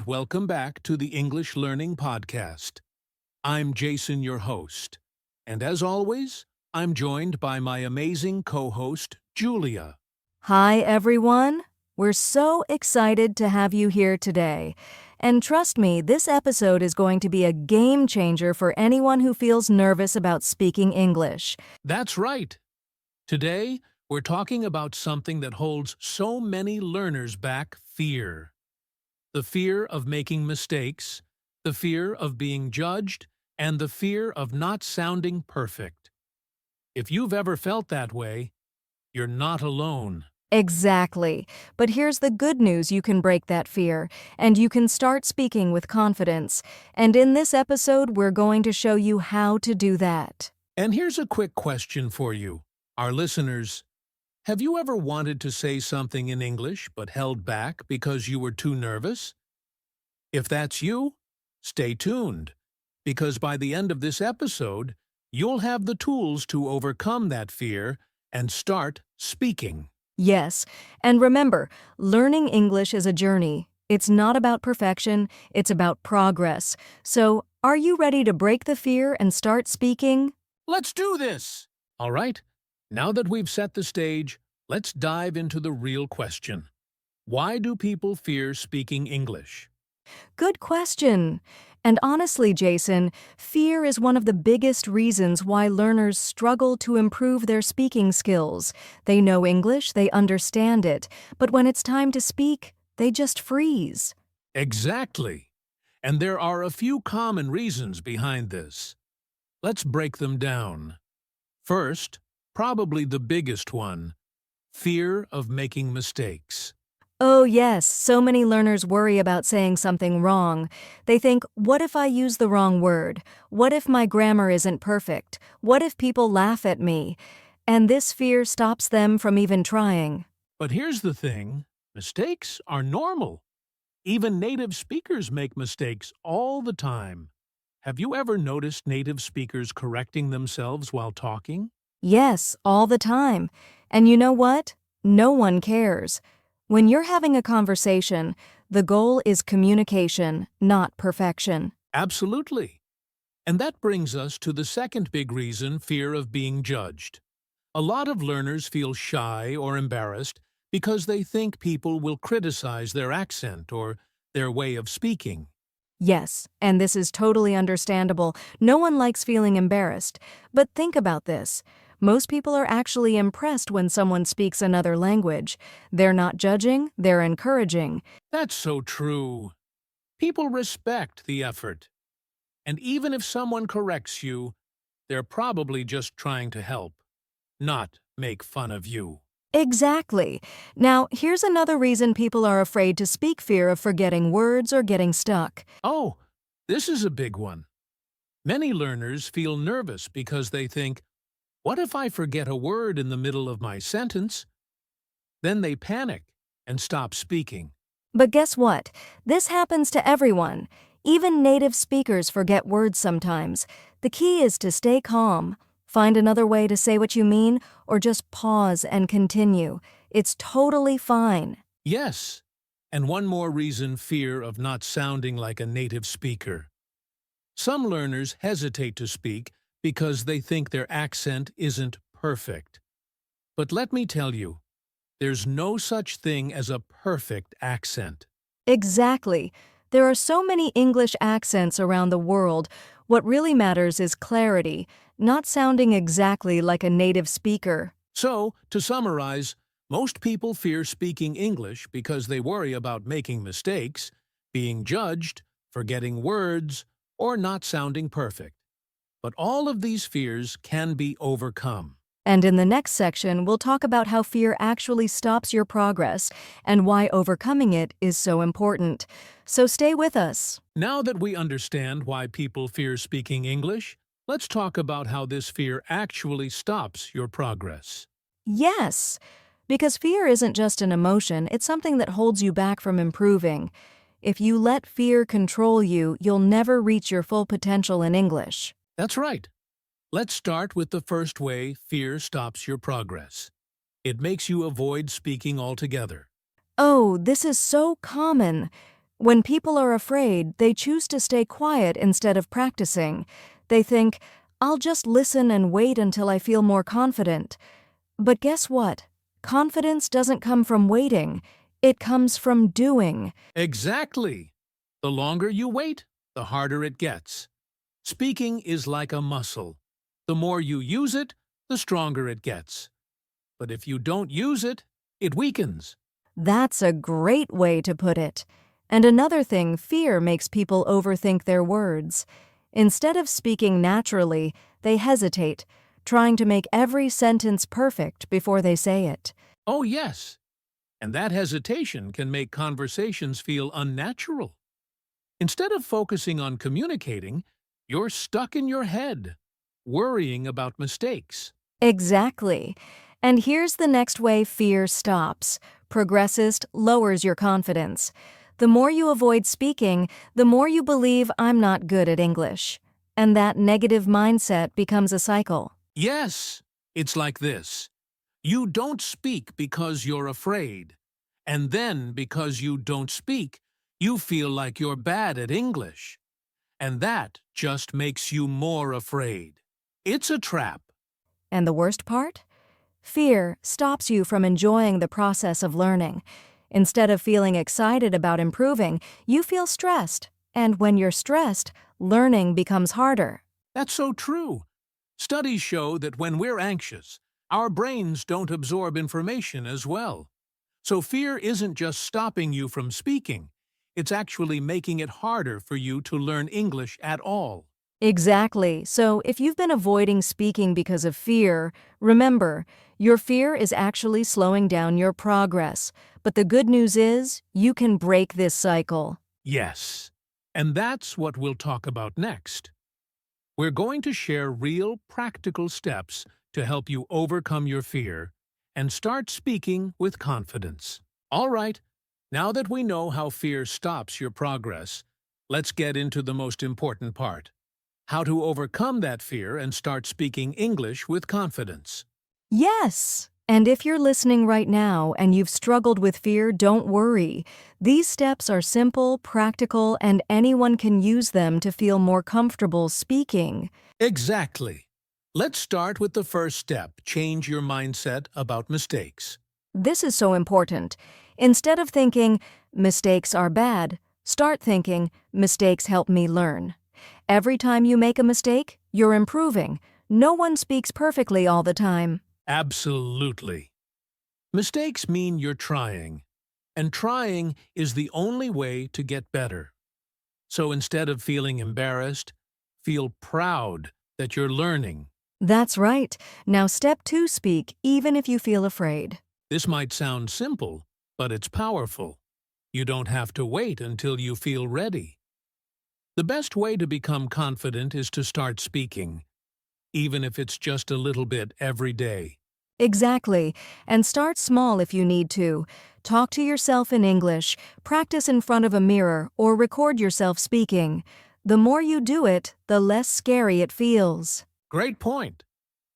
welcome back to the English Learning Podcast. I'm Jason, your host, and as always, I'm joined by my amazing co-host, Julia. Hi, everyone. We're so excited to have you here today. And trust me, this episode is going to be a game changer for anyone who feels nervous about speaking English. That's right. Today, we're talking about something that holds so many learners back: fear. The fear of making mistakes, the fear of being judged, and the fear of not sounding perfect. If you've ever felt that way, you're not alone. Exactly. But here's the good news: you can break that fear, and you can start speaking with confidence. And in this episode, we're going to show you how to do that. And here's a quick question for you, our listeners. Have you ever wanted to say something in English but held back because you were too nervous? If that's you, stay tuned, because by the end of this episode, you'll have the tools to overcome that fear and start speaking. Yes, and remember, learning English is a journey. It's not about perfection, it's about progress. So, are you ready to break the fear and start speaking? Let's do this! All right, now that we've set the stage, let's dive into the real question. Why do people fear speaking English? Good question. And honestly, Jason, fear is one of the biggest reasons why learners struggle to improve their speaking skills. They know English, they understand it, but when it's time to speak, they just freeze. Exactly. And there are a few common reasons behind this. Let's break them down. First, probably the biggest one, fear of making mistakes. Oh yes, so many learners worry about saying something wrong. They think, what if I use the wrong word? What if my grammar isn't perfect? What if people laugh at me? And this fear stops them from even trying. But here's the thing, mistakes are normal. Even native speakers make mistakes all the time. Have you ever noticed native speakers correcting themselves while talking? Yes, all the time. And you know what? No one cares. When you're having a conversation, the goal is communication, not perfection. Absolutely. And that brings us to the second big reason: fear of being judged. A lot of learners feel shy or embarrassed because they think people will criticize their accent or their way of speaking. Yes, and this is totally understandable. No one likes feeling embarrassed. But think about this. Most people are actually impressed when someone speaks another language. They're not judging, they're encouraging. That's so true. People respect the effort. And even if someone corrects you, they're probably just trying to help, not make fun of you. Exactly. Now, here's another reason people are afraid to speak: fear of forgetting words or getting stuck. Oh, this is a big one. Many learners feel nervous because they think, what if I forget a word in the middle of my sentence? Then they panic and stop speaking. But guess what? This happens to everyone. Even native speakers forget words sometimes. The key is to stay calm. Find another way to say what you mean, or just pause and continue. It's totally fine. Yes, and one more reason: fear of not sounding like a native speaker. Some learners hesitate to speak because they think their accent isn't perfect. But let me tell you, there's no such thing as a perfect accent. Exactly. There are so many English accents around the world. What really matters is clarity, not sounding exactly like a native speaker. So, to summarize, most people fear speaking English because they worry about making mistakes, being judged, forgetting words, or not sounding perfect. But all of these fears can be overcome. And in the next section, we'll talk about how fear actually stops your progress and why overcoming it is so important. So stay with us. Now that we understand why people fear speaking English, let's talk about how this fear actually stops your progress. Yes, because fear isn't just an emotion, it's something that holds you back from improving. If you let fear control you, you'll never reach your full potential in English. That's right. Let's start with the first way fear stops your progress. It makes you avoid speaking altogether. Oh, this is so common. When people are afraid, they choose to stay quiet instead of practicing. They think, I'll just listen and wait until I feel more confident. But guess what? Confidence doesn't come from waiting. It comes from doing. Exactly. The longer you wait, the harder it gets. Speaking is like a muscle. The more you use it, the stronger it gets. But if you don't use it, it weakens. That's a great way to put it. And another thing, fear makes people overthink their words. Instead of speaking naturally, they hesitate, trying to make every sentence perfect before they say it. Oh, yes. And that hesitation can make conversations feel unnatural. Instead of focusing on communicating, you're stuck in your head, worrying about mistakes. Exactly. And here's the next way fear stops. Progressist lowers your confidence. The more you avoid speaking, the more you believe I'm not good at English. And that negative mindset becomes a cycle. Yes, it's like this. You don't speak because you're afraid. And then, because you don't speak, you feel like you're bad at English. And that just makes you more afraid. It's a trap. And the worst part? Fear stops you from enjoying the process of learning. Instead of feeling excited about improving, you feel stressed. And when you're stressed, learning becomes harder. That's so true. Studies show that when we're anxious, our brains don't absorb information as well. So fear isn't just stopping you from speaking, it's actually making it harder for you to learn English at all. Exactly. So if you've been avoiding speaking because of fear, remember, your fear is actually slowing down your progress. But the good news is, you can break this cycle. Yes, and that's what we'll talk about next. We're going to share real, practical steps to help you overcome your fear and start speaking with confidence. All right, now that we know how fear stops your progress, let's get into the most important part: how to overcome that fear and start speaking English with confidence. Yes! And if you're listening right now and you've struggled with fear, don't worry. These steps are simple, practical, and anyone can use them to feel more comfortable speaking. Exactly. Let's start with the first step: change your mindset about mistakes. This is so important. Instead of thinking, mistakes are bad, start thinking, mistakes help me learn. Every time you make a mistake, you're improving. No one speaks perfectly all the time. Absolutely. Mistakes mean you're trying, and trying is the only way to get better. So instead of feeling embarrassed, feel proud that you're learning. That's right. Now step 2, speak, even if you feel afraid. This might sound simple, but it's powerful. You don't have to wait until you feel ready. The best way to become confident is to start speaking, even if it's just a little bit every day. Exactly. And start small if you need to. Talk to yourself in English, practice in front of a mirror, or record yourself speaking. The more you do it, the less scary it feels. Great point.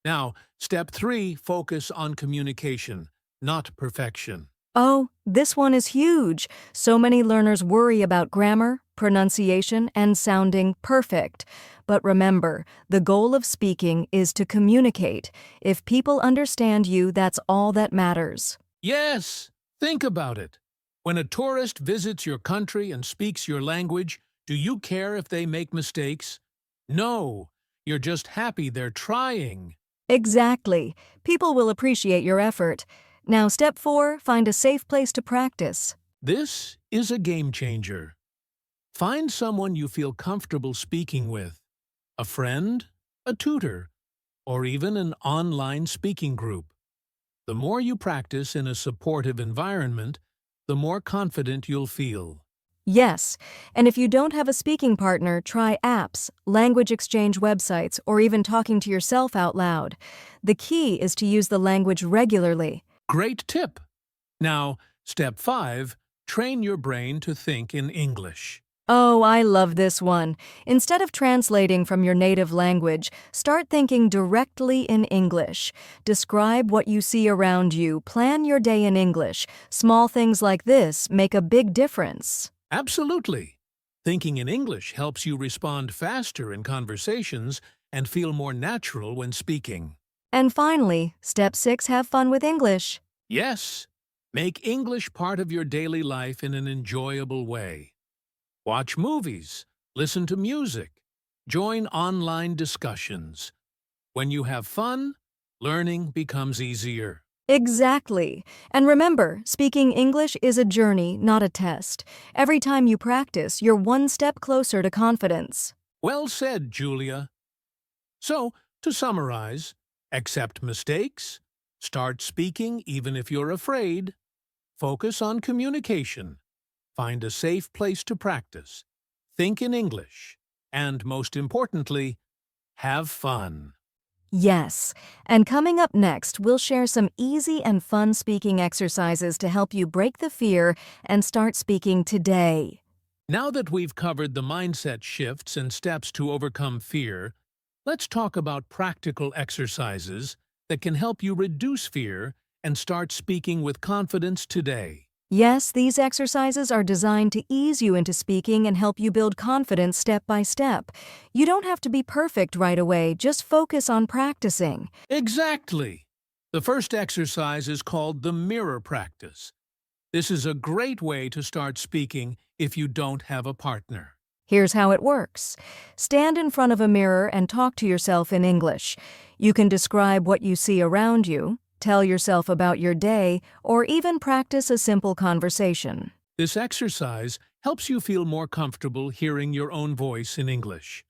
Now, step 3, focus on communication, not perfection. Oh, this one is huge. So many learners worry about grammar, pronunciation, and sounding perfect. But remember, the goal of speaking is to communicate. If people understand you, that's all that matters. Yes, think about it. When a tourist visits your country and speaks your language, do you care if they make mistakes? No, you're just happy they're trying. Exactly. People will appreciate your effort. Now, step 4, find a safe place to practice. This is a game changer. Find someone you feel comfortable speaking with: a friend, a tutor, or even an online speaking group. The more you practice in a supportive environment, the more confident you'll feel. Yes, and if you don't have a speaking partner, try apps, language exchange websites, or even talking to yourself out loud. The key is to use the language regularly. Great tip! Now, step 5, train your brain to think in English. Oh, I love this one. Instead of translating from your native language, start thinking directly in English. Describe what you see around you. Plan your day in English. Small things like this make a big difference. Absolutely. Thinking in English helps you respond faster in conversations and feel more natural when speaking. And finally, step 6, have fun with English. Yes, make English part of your daily life in an enjoyable way. Watch movies, listen to music, join online discussions. When you have fun, learning becomes easier. Exactly. And remember, speaking English is a journey, not a test. Every time you practice, you're one step closer to confidence. Well said, Julia. So, to summarize, accept mistakes, start speaking even if you're afraid, focus on communication, find a safe place to practice, think in English, and most importantly, have fun. Yes. And coming up next, we'll share some easy and fun speaking exercises to help you break the fear and start speaking today. Now that we've covered the mindset shifts and steps to overcome fear, let's talk about practical exercises that can help you reduce fear and start speaking with confidence today. Yes, these exercises are designed to ease you into speaking and help you build confidence step by step. You don't have to be perfect right away, just focus on practicing. Exactly. The first exercise is called the mirror practice. This is a great way to start speaking if you don't have a partner. Here's how it works. Stand in front of a mirror and talk to yourself in English. You can describe what you see around you, tell yourself about your day, or even practice a simple conversation. This exercise helps you feel more comfortable hearing your own voice in English.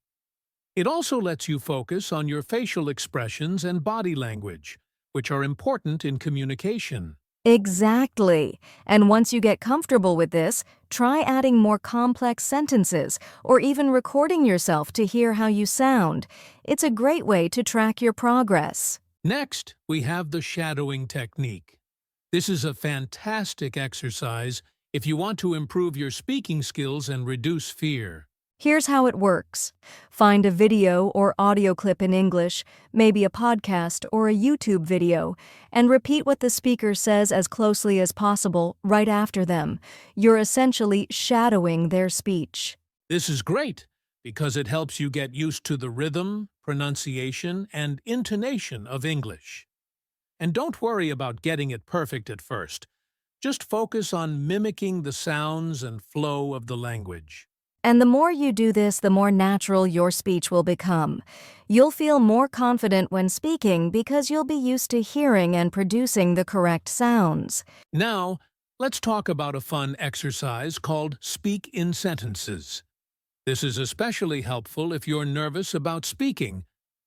It also lets you focus on your facial expressions and body language, which are important in communication. Exactly. And once you get comfortable with this, try adding more complex sentences or even recording yourself to hear how you sound. It's a great way to track your progress. Next, we have the shadowing technique. This is a fantastic exercise if you want to improve your speaking skills and reduce fear. Here's how it works. Find a video or audio clip in English, maybe a podcast or a YouTube video, and repeat what the speaker says as closely as possible right after them. You're essentially shadowing their speech. This is great because it helps you get used to the rhythm, pronunciation, and intonation of English. And don't worry about getting it perfect at first. Just focus on mimicking the sounds and flow of the language. And the more you do this, the more natural your speech will become. You'll feel more confident when speaking because you'll be used to hearing and producing the correct sounds. Now, let's talk about a fun exercise called Speak in Sentences. This is especially helpful if you're nervous about speaking,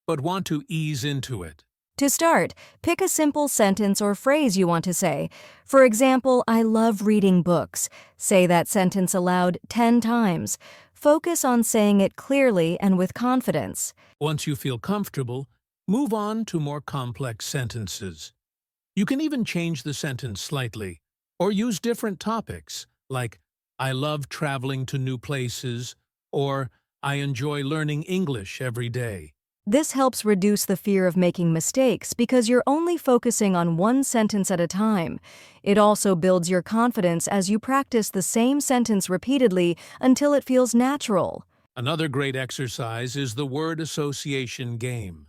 but want to ease into it. To start, pick a simple sentence or phrase you want to say. For example, I love reading books. Say that sentence aloud 10 times. Focus on saying it clearly and with confidence. Once you feel comfortable, move on to more complex sentences. You can even change the sentence slightly, or use different topics, like, I love traveling to new places, or I enjoy learning English every day. This helps reduce the fear of making mistakes because you're only focusing on one sentence at a time. It also builds your confidence as you practice the same sentence repeatedly until it feels natural. Another great exercise is the word association game.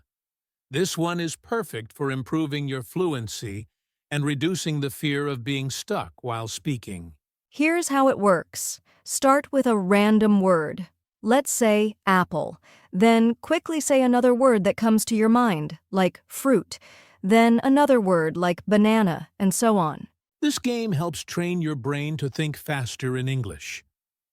This one is perfect for improving your fluency and reducing the fear of being stuck while speaking. Here's how it works. Start with a random word. Let's say apple. Then quickly say another word that comes to your mind, like fruit. Then another word like banana, and so on. This game helps train your brain to think faster in English.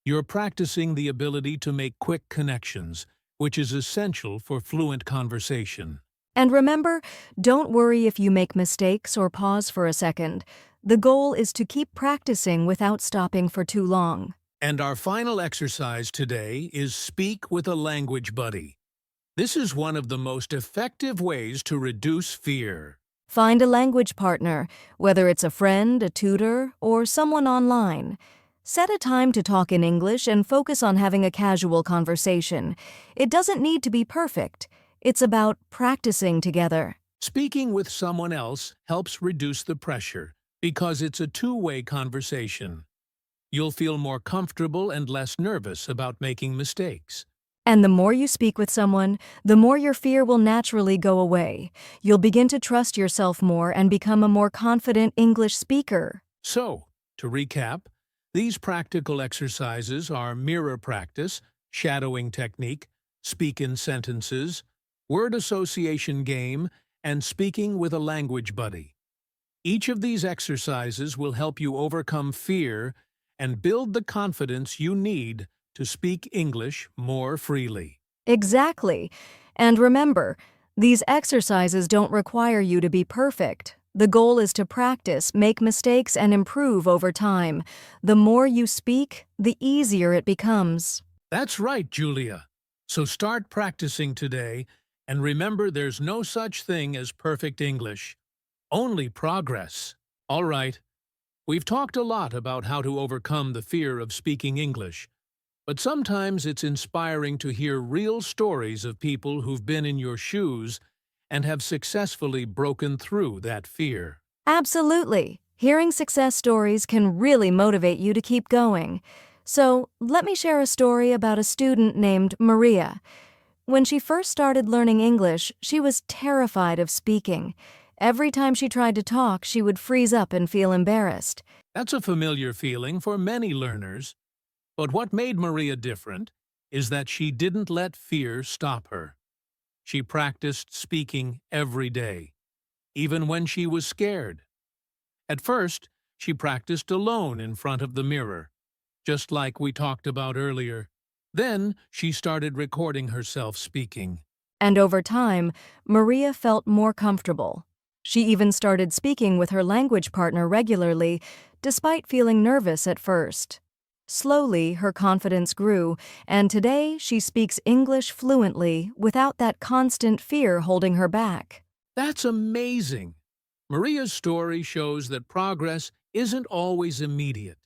You're practicing the ability to make quick connections, which is essential for fluent conversation. And remember, don't worry if you make mistakes or pause for a second. The goal is to keep practicing without stopping for too long. And our final exercise today is Speak with a Language Buddy. This is one of the most effective ways to reduce fear. Find a language partner, whether it's a friend, a tutor, or someone online. Set a time to talk in English and focus on having a casual conversation. It doesn't need to be perfect. It's about practicing together. Speaking with someone else helps reduce the pressure because it's a two-way conversation. You'll feel more comfortable and less nervous about making mistakes. And the more you speak with someone, the more your fear will naturally go away. You'll begin to trust yourself more and become a more confident English speaker. So, to recap, these practical exercises are mirror practice, shadowing technique, speak in sentences, word association game, and speaking with a language buddy. Each of these exercises will help you overcome fear and build the confidence you need to speak English more freely. Exactly. And remember, these exercises don't require you to be perfect. The goal is to practice, make mistakes, and improve over time. The more you speak, the easier it becomes. That's right, Julia. So start practicing today, and remember there's no such thing as perfect English. Only progress. All right, we've talked a lot about how to overcome the fear of speaking English, but sometimes it's inspiring to hear real stories of people who've been in your shoes and have successfully broken through that fear. Absolutely. Hearing success stories can really motivate you to keep going. So, let me share a story about a student named Maria. When she first started learning English, she was terrified of speaking. Every time she tried to talk, she would freeze up and feel embarrassed. That's a familiar feeling for many learners. But what made Maria different is that she didn't let fear stop her. She practiced speaking every day, even when she was scared. At first, she practiced alone in front of the mirror, just like we talked about earlier. Then, she started recording herself speaking. And over time, Maria felt more comfortable. She even started speaking with her language partner regularly, despite feeling nervous at first. Slowly, her confidence grew, and today she speaks English fluently without that constant fear holding her back. That's amazing! Maria's story shows that progress isn't always immediate.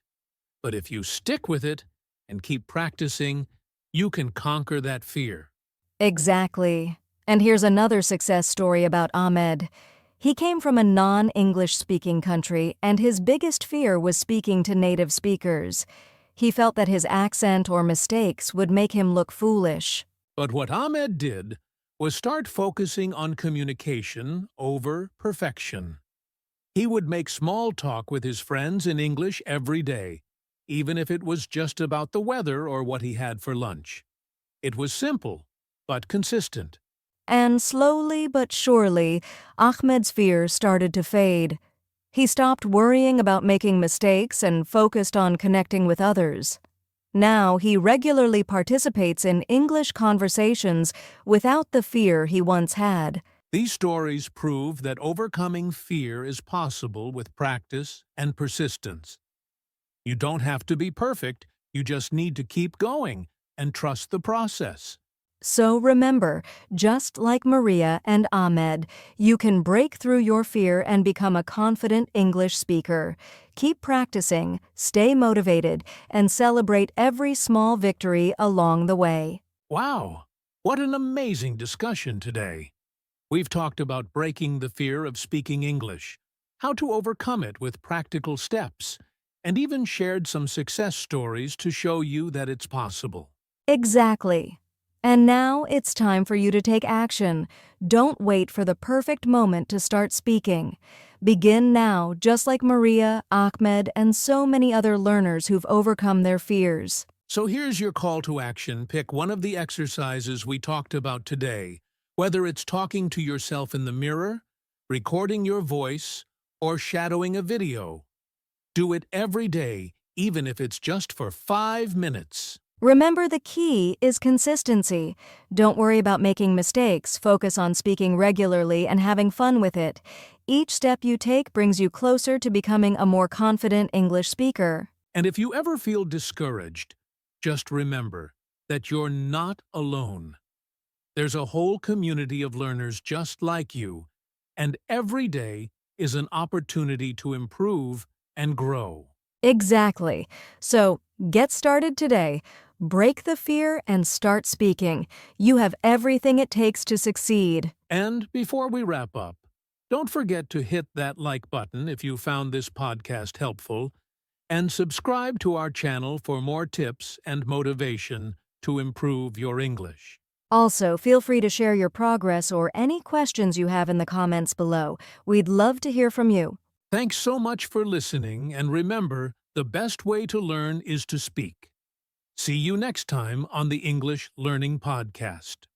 But if you stick with it and keep practicing, you can conquer that fear. Exactly. And here's another success story about Ahmed. He came from a non-English speaking country, and his biggest fear was speaking to native speakers. He felt that his accent or mistakes would make him look foolish. But what Ahmed did was start focusing on communication over perfection. He would make small talk with his friends in English every day, even if it was just about the weather or what he had for lunch. It was simple, but consistent. And slowly but surely, Ahmed's fear started to fade. He stopped worrying about making mistakes and focused on connecting with others. Now he regularly participates in English conversations without the fear he once had. These stories prove that overcoming fear is possible with practice and persistence. You don't have to be perfect, you just need to keep going and trust the process. So remember, just like Maria and Ahmed, you can break through your fear and become a confident English speaker. Keep practicing, stay motivated, and celebrate every small victory along the way. Wow, what an amazing discussion today. We've talked about breaking the fear of speaking English, how to overcome it with practical steps, and even shared some success stories to show you that it's possible. Exactly. And now it's time for you to take action. Don't wait for the perfect moment to start speaking. Begin now, just like Maria, Ahmed, and so many other learners who've overcome their fears. So here's your call to action. Pick one of the exercises we talked about today, whether it's talking to yourself in the mirror, recording your voice, or shadowing a video. Do it every day, even if it's just for 5 minutes. Remember, the key is consistency. Don't worry about making mistakes. Focus on speaking regularly and having fun with it. Each step you take brings you closer to becoming a more confident English speaker. And if you ever feel discouraged, just remember that you're not alone. There's a whole community of learners just like you, and every day is an opportunity to improve and grow. Exactly. So, get started today. Break the fear and start speaking. You have everything it takes to succeed. And before we wrap up, don't forget to hit that like button if you found this podcast helpful, And subscribe to our channel for more tips and motivation to improve your English. Also, feel free to share your progress or any questions you have in the comments below. We'd love to hear from you. Thanks so much for listening, and remember, the best way to learn is to speak. See you next time on the English Learning Podcast.